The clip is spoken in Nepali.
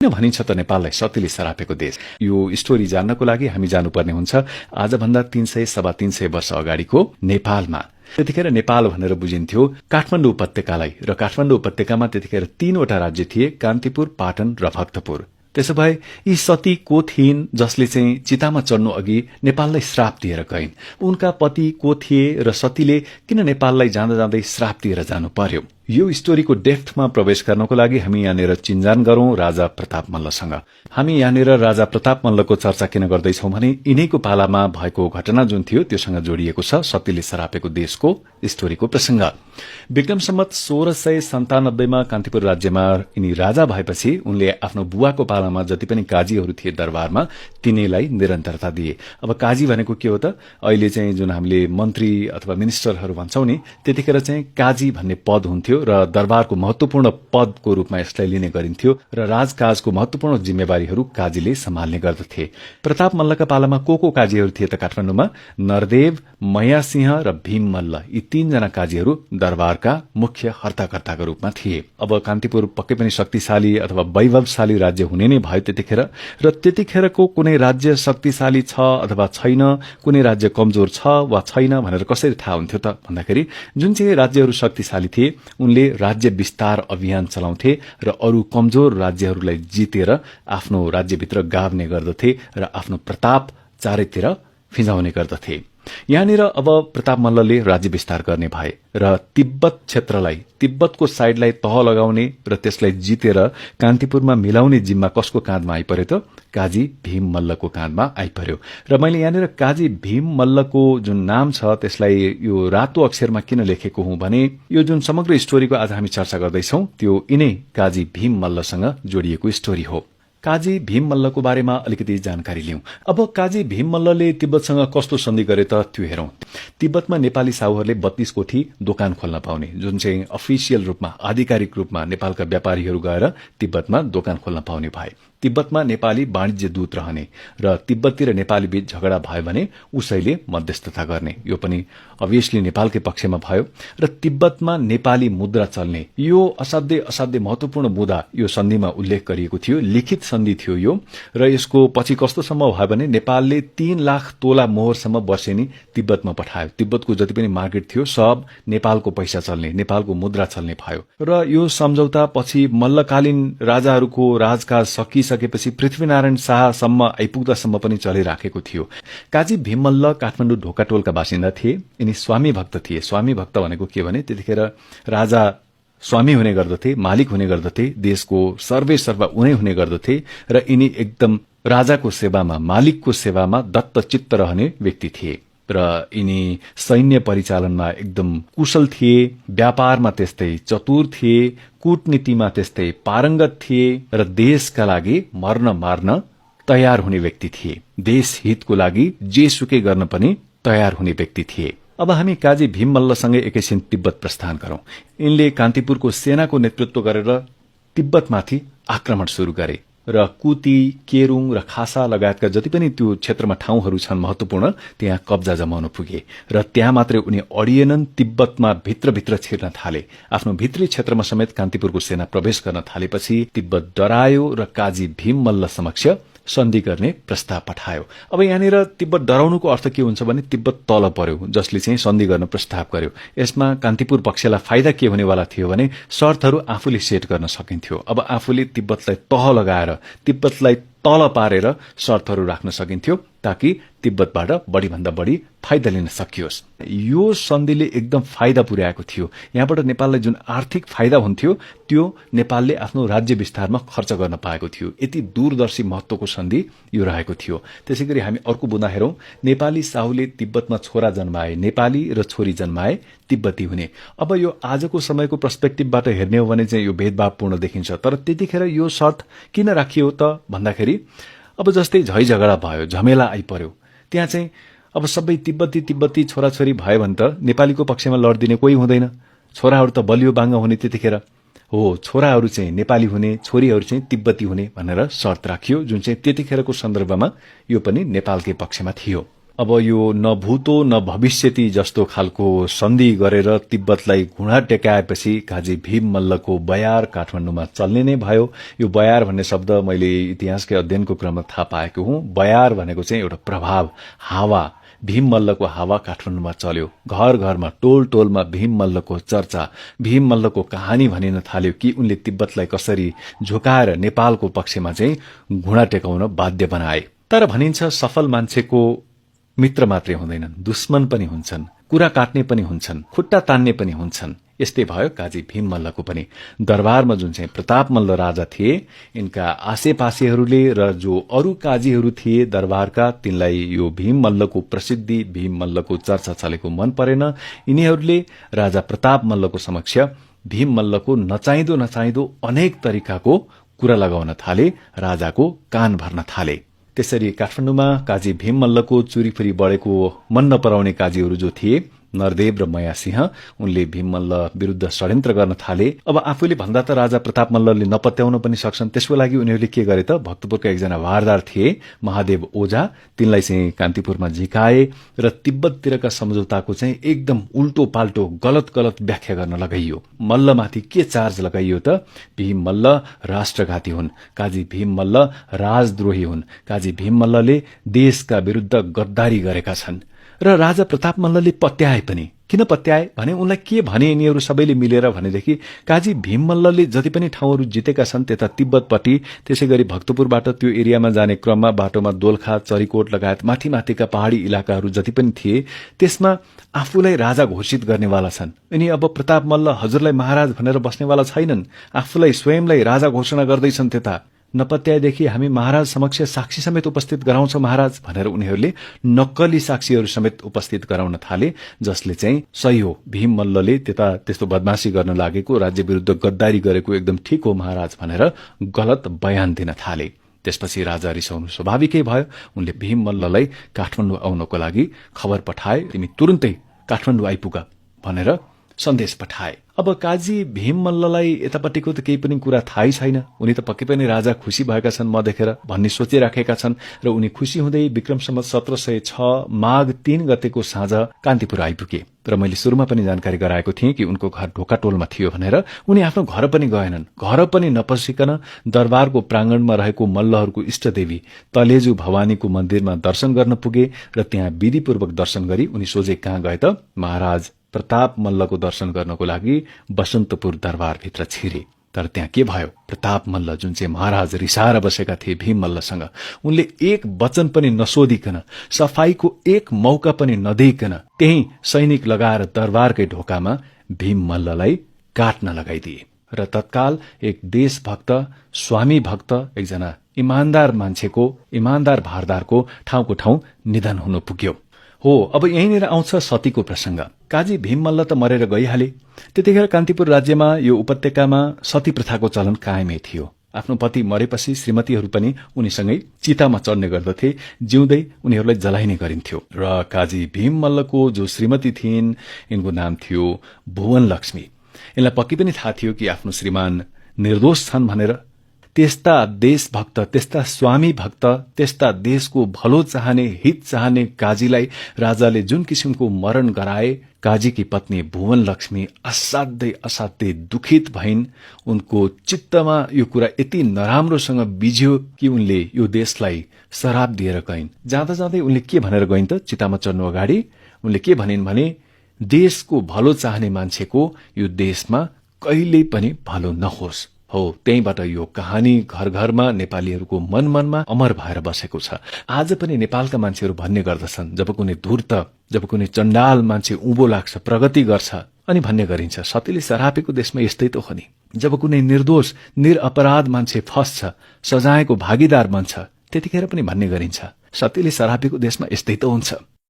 किन भनिन्छ त नेपाललाई सतीले सरापेको देश? यो स्टोरी जान्नको लागि हामी जानुपर्ने हुन्छ आजभन्दा 300-325 वर्ष अगाडिको नेपालमा। त्यतिखेर नेपाल भनेर बुझिन्थ्यो काठमाडौँ उपत्यकालाई, र काठमाडौँ उपत्यकामा त्यतिखेर 3वटा राज्य थिए, कान्तिपुर, पाटन र भक्तपुर। त्यसो भए यी सती को थिइन् जसले चाहिँ चितामा चढ्नु अघि नेपाललाई श्राप दिएर गइन्? उनका पति को थिए र सतीले किन नेपाललाई जाँदा जाँदै श्राप दिएर जानु पर्यो? यो स्टोरीको डेप्थमा प्रवेश गर्नको लागि हामी यहाँनिर चिन्जान गरौं राजा प्रताप मल्लसँग। हामी यहाँनिर राजा प्रताप मल्लको चर्चा किन गर्दैछौं भने यिनैको पालामा भएको घटना जुन थियो त्योसँग जोडिएको छ सतीले सरापेको देशको स्टोरीको प्रसंग। विक्रम सम्वत 1697 मा कान्तिपुर राज्यमा यिनी राजा भएपछि उनले आफ्नो बुवाको पालामा जति पनि काजीहरू थिए दरबारमा तिनैलाई निरन्तरता दिए। अब काजी भनेको के हो त? अहिले चाहिँ जुन हामीले मन्त्री अथवा मिनिस्टरहरू भन्छौं नि, त्यतिखेर चाहिँ काजी भन्ने पद हुन्थ्यो र दरबारको महत्वपूर्ण पदको रूपमा यसलाई लिने गरिन्थ्यो र राजकाजको महत्वपूर्ण जिम्मेवारीहरू काजीले सम्हाल्ने गर्दथे। प्रताप मल्लका पालामा को काजीहरू थिए त काठमाडौँमा? नरदेव, मयासिंह र भीम मल्ल, यी 3 जना काजीहरू दरबारका मुख्य हर्ताकर्ताका रूपमा थिए। अब कान्तिपुर पक्कै पनि शक्तिशाली अथवा वैभवशाली राज्य हुने नै भयो त्यतिखेर, र त्यतिखेरको कुनै राज्य शक्तिशाली छ अथवा छैन, कुनै राज्य कमजोर छ वा छैन भनेर कसरी थाहा हुन्थ्यो त भन्दाखेरि जुन चाहिँ राज्यहरू शक्तिशाली थिए उनले राज्य विस्तार अभियान चलाउँथे र अरू कमजोर राज्यहरूलाई जितेर आफ्नो राज्यभित्र गाभ्ने गर्दथे र आफ्नो प्रताप चारैतिर फिजाउने गर्दथे। यहाँनिर अब प्रताप मल्लले राज्य विस्तार गर्ने भए र तिब्बत क्षेत्रलाई, तिब्बतको साइडलाई तह लगाउने र त्यसलाई जितेर कान्तिपुरमा मिलाउने जिम्मा कसको काँधमा आइपर्यो त? काजी भीम मल्लको काँधमा आइपर्यो। र मैले यहाँनिर काजी भीम मल्लको जुन नाम छ त्यसलाई यो रातो अक्षरमा किन लेखेको हुँ भने यो जुन समग्र स्टोरीको आज हामी चर्चा गर्दैछौं त्यो यिनै काजी भीम मल्लसँग जोडिएको स्टोरी हो। काजी भीम मल्लको बारेमा अलिकति जानकारी लिउँ। अब काजी भीम मल्लले तिब्बतसँग कस्तो सन्धि गरे त त्यो हेरौं। तिब्बतमा नेपाली साहुहरूले 32 कोठी दोकान खोल्न पाउने, जुन चाहिँ अफिसियल रूपमा, आधिकारिक रूपमा नेपालका व्यापारीहरू गएर तिब्बतमा दोकान खोल्न पाउने भए। तिब्बतमा नेपाली वाणिज्य दूत रहने र तिब्बती र नेपाली बीच झगडा भयो भने उसैले मध्यस्थता गर्ने, यो पनि अभियसली नेपालकै पक्षमा भयो। र तिब्बतमा नेपाली मुद्रा चल्ने, यो असाध्यै महत्वपूर्ण मुद्दा यो सन्धिमा उल्लेख गरिएको थियो, लिखित सन्धि थियो यो। र यसको पछि कस्तोसम्म भयो भने नेपालले 3 लाख तोला मोहरसम्म वर्षेनी तिब्बतमा पठायो। तिब्बतको जति पनि मार्केट थियो सब नेपालको पैसा चल्ने, नेपालको मुद्रा चल्ने भयो। र यो सम्झौता पछि मल्लकालीन राजाहरूको राजकाज सकिसकेपछि पृथ्वीनारायण शाहसम्म आइपुग्दासम्म पनि चलिराखेको थियो। काजी भीम मल्ल काठमाडौँ ढोकाटोलका बासिन्दा थिए। यिनी स्वामी भक्त थिए। स्वामी भक्त भनेको के भने त्यतिखेर राजा स्वामी हुने गर्दथे, मालिक हुने गर्दथे, देशको सर्वे सर्वा उनै हुने गर्दथे र यिनी एकदम राजाको सेवामा, मालिकको सेवामा दत्तचित्त रहने व्यक्ति थिए। र यिनी सैन्य परिचालनमा एकदम कुशल थिए, व्यापारमा त्यस्तै चतुर थिए, कूटनीतिमा त्यस्तै पारंगत थिए र देशका लागि मर्न मार्न तयार हुने व्यक्ति थिए। देश हितको लागि जेसुकै गर्न पनि तयार हुने व्यक्ति थिए। अब हामी काजी भीम मल्लसँगै एकैछिन तिब्बत प्रस्थान गरौं। यिनले कान्तिपुरको सेनाको नेतृत्व गरेर तिब्बतमाथि आक्रमण शुरू गरे र कुती, केरुङ र खासा लगायतका जति पनि त्यो क्षेत्रमा ठाउँहरू छन् महत्वपूर्ण, त्यहाँ कब्जा जमाउन पुगे र त्यहाँ मात्रै उनी अडिएनन्, तिब्बतमा भित्रभित्र छिर्न थाले। आफ्नो भित्री क्षेत्रमा समेत कान्तिपुरको सेना प्रवेश गर्न थालेपछि तिब्बत डरायो र काजी भीम मल्ल समक्ष सन्धि गर्ने प्रस्ताव पठायो। अब यहाँनिर तिब्बत डराउनुको अर्थ के हुन्छ भने तिब्बत तल पर्यो, जसले चाहिँ सन्धि गर्न प्रस्ताव गर्यो। यसमा कान्तिपुर पक्षलाई फाइदा के हुनेवाला थियो भने शर्तहरू आफूले सेट गर्न सकिन्थ्यो। अब आफूले तिब्बतलाई तह लगाएर, तिब्बतलाई तल पारेर शर्तहरू राख्न सकिन्थ्यो ताकि तिब्बतबाट बढीभन्दा बढी फाइदा लिन सकियोस्। यो सन्धिले एकदम फाइदा पुर्याएको थियो। यहाँबाट नेपाललाई जुन आर्थिक फाइदा हुन्थ्यो त्यो नेपालले आफ्नो राज्य विस्तारमा खर्च गर्न पाएको थियो। यति दूरदर्शी महत्वको सन्धि यो रहेको थियो। त्यसैगरी हामी अर्को बुँदा हेरौं। नेपाली साहुले तिब्बतमा छोरा जन्माए, नेपाली र छोरी जन्माए तिब्बती हुने। अब यो आजको समयको पर्सपेक्टिभबाट हेर्ने हो भने चाहिँ यो भेदभावपूर्ण देखिन्छ, तर त्यतिखेर यो शर्त किन राखियो त भन्दाखेरि अब जस्तै झै झगडा भयो, झमेला आइपर्यो, त्यहाँ चाहिँ अब सबै तिब्बती छोराछोरी भयो भने त नेपालीको पक्षमा लड्दिने कोही हुँदैन। छोराहरू त बलियो बाङ्गा हुने त्यतिखेर हो, छोराहरू चाहिँ नेपाली हुने, छोरीहरू चाहिँ तिब्बती हुने भनेर शर्त राखियो, जुन चाहिँ त्यतिखेरको सन्दर्भमा यो पनि नेपालकै पक्षमा थियो। अब यो न भूतो न भविष्यति जस्तो खालको सन्धि गरेर तिब्बतलाई घुँडा टेकाएपछि काजी भीम मल्लको बयार काठमाडौँमा चल्ने नै भयो। यो बयार भन्ने शब्द मैले इतिहासकै अध्ययनको क्रममा थाहा पाएको हुँ। बयार भनेको चाहिँ एउटा प्रभाव, हावा। भीम मल्लको हावा काठमाडौँमा चल्यो। घर घरमा, टोल टोलमा भीम मल्लको चर्चा, भीम मल्लको कहानी भनिन थाल्यो कि उनले तिब्बतलाई कसरी झुकाएर नेपालको पक्षमा चाहिँ घुँडा टेकाउन बाध्य बनाए। तर भनिन्छ सफल मान्छेको मित्र मात्रै हुँदैनन्, दुश्मन पनि हुन्छन्, कुरा काट्ने पनि हुन्छन्, खुट्टा तान्ने पनि हुन्छन्। यस्तै भयो काजी भीम मल्लको पनि। दरबारमा जुन चाहिँ प्रताप मल्ल राजा थिए, यिनका आसेपासेहरूले र जो अरू काजीहरू थिए दरबारका, तिनलाई यो भीम मल्लको प्रसिद्धि, भीम मल्लको चर्चा चलेको मन परेन। यिनीहरूले राजा प्रताप मल्लको समक्ष भीम मल्लको नचाहिँदो अनेक तरिकाको कुरा लगाउन थाले, राजाको कान भर्न थाले। त्यसरी काठमाडौँमा काजी भीम मल्लको चुरीफुरी बढेको मन नपराउने काजीहरू जो थिए, नरदेव र मया सिंह, उनले भीम मल्ल विरूद्ध षड्यन्त्र गर्न थाले। अब आफूले भन्दा त राजा प्रताप मल्लले नपत्याउन पनि सक्छन्। त्यसको लागि उनीहरूले के गरे त, भक्तपुरका एकजना वारदार थिए महादेव ओझा, तिनलाई चाहिँ कान्तिपुरमा झिकाए र तिब्बततिरका सम्झौताको चाहिँ एकदम उल्टो पाल्टो गलत व्याख्या गर्न लगाइयो। मल्लमाथि के चार्ज लगाइयो त, भीम मल्ल राष्ट्रघाती हुन्, काजी भीम मल्ल राजद्रोही हुन्, काजी भीम मल्लले देशका विरूद्ध गद्दारी गरेका छन्। र राजा प्रताप मल्लले पत्याए पनि। किन पत्याए भने उनलाई के भने यिनीहरू सबैले मिलेर भनेदेखि काजी भीम मल्लले जति पनि ठाउँहरू जितेका छन् त्यता तिब्बतपट्टि, त्यसै गरी भक्तपुरबाट त्यो एरियामा जाने क्रममा बाटोमा दोलखा, चरीकोट लगायत माथिका पहाड़ी इलाकाहरू जति पनि थिए, त्यसमा आफूलाई राजा घोषित गर्नेवाला छन्। अनि अब प्रताप मल्ल हजुरलाई महाराज भनेर बस्नेवाला छैनन्, आफूलाई स्वयंलाई राजा घोषणा गर्दैछन्। त्यता नपत्याएदेखि हामी महाराज समक्ष साक्षी समेत उपस्थित गराउँछौं महाराज भनेर उनीहरूले नक्कली साक्षीहरू समेत उपस्थित गराउन थाले, जसले चाहिँ सही हो, भीम मल्लले त्यस्तो बदमाशी गर्न लागेको, राज्य विरूद्ध गद्दारी गरेको एकदम ठिक हो महाराज भनेर गलत बयान दिन थाले। त्यसपछि राजा रिसाउनु स्वाभाविकै भयो। उनले भीम मल्ललाई काठमाडौँ आउनको लागि खबर पठाए, तिमी तुरुन्तै काठमाडौँ आइपुग भनेर सन्देश पठाए। अब काजी भीम मल्ललाई यतापट्टिको त केही पनि कुरा थाहै छैन। उनी त पक्कै पनि राजा खुशी भएका छन् म देखेर भन्ने सोचिराखेका छन् र उनी खुशी हुँदै विक्रम सम्वत 1706 माघ 3 गतेको साँझ कान्तिपुर आइपुगे। र मैले सुरुमा पनि जानकारी गराएको थिएँ कि उनको घर ढोकाटोलमा थियो भनेर। उनी आफ्नो घर पनि गएनन्। घर पनि नपसिकन दरबारको प्रांगणमा रहेको मल्लहरूको इष्टदेवी तलेजु भवानीको मन्दिरमा दर्शन गर्न पुगे र त्यहाँ विधिपूर्वक दर्शन गरी उनी सोझै कहाँ गए त, महाराज प्रताप मल्लको दर्शन गर्नको लागि बसन्तपुर दरबारभित्र छिरे। तर त्यहाँ के भयो, प्रताप मल्ल जुन चाहिँ महाराज रिसाएर बसेका थिए भीम मल्लसँग, उनले एक वचन पनि नसोधिकन, सफाईको एक मौका पनि नदिइकन त्यही सैनिक लगाएर दरबारकै ढोकामा भीम मल्ललाई काट्न लगाइदिए। र तत्काल एक देशभक्त, स्वामी भक्त, एकजना इमान्दार मान्छेको, इमान्दार भारदारको ठाउँको ठाउँ निधन हुन पुग्यो। हो, अब यहीँनिर आउँछ सतीको प्रसंग। काजी भीम मल्ल त मरेर गइहाले। त्यतिखेर कान्तिपुर राज्यमा यो उपत्यकामा सती प्रथाको चलन कायमै थियो। आफ्नो पति मरेपछि श्रीमतीहरू पनि उनीसँगै चितामा चढ्ने गर्दथे, जिउँदै उनीहरूलाई जलाइने गरिन्थ्यो। र काजी भीम मल्लको जो श्रीमती थिइन्, यिनको नाम थियो भुवन लक्ष्मी। यिनलाई पक्कै पनि थाहा थियो कि आफ्नो श्रीमान निर्दोष छन् भनेर। त्यस्ता देशभक्त, त्यस्ता स्वामी भक्त, त्यस्ता देशको भलो चाहने, हित चाहने काजीलाई राजाले जुन किसिमको मरण गराए, काजीकी पत्नी भुवन लक्ष्मी असाध्यै दुखित भइन्। उनको चित्तमा यो कुरा यति नराम्रोसँग बिज्यो कि उनले यो देशलाई श्राप दिएर गइन्। जाँदा जाँदै उनले के भनेर गइन् त, चितामा चढ्नु अगाडि उनले के भनिन् भने, देशको भलो चाहने मान्छेको यो देशमा कहिल्यै पनि भलो नहोस्। हो, त्यहीबाट यो कहानी घर घरमा नेपालीहरूको मन मनमा अमर भएर बसेको छ। आज पनि नेपालका मान्छेहरू भन्ने गर्दछन्, जब कुनै धूर्त, जब कुनै चण्डाल मान्छे उँभो लाग्छ, प्रगति गर्छ, अनि भन्ने गरिन्छ सतीले सरापेको देशमा यस्तै त हो नि। जब कुनै निर्दोष, निरअपराध मान्छे फस्छ, सजायको भागीदार बन्छ, त्यतिखेर पनि भन्ने गरिन्छ सतीले सरापेको देशमा यस्तै त हुन्छ।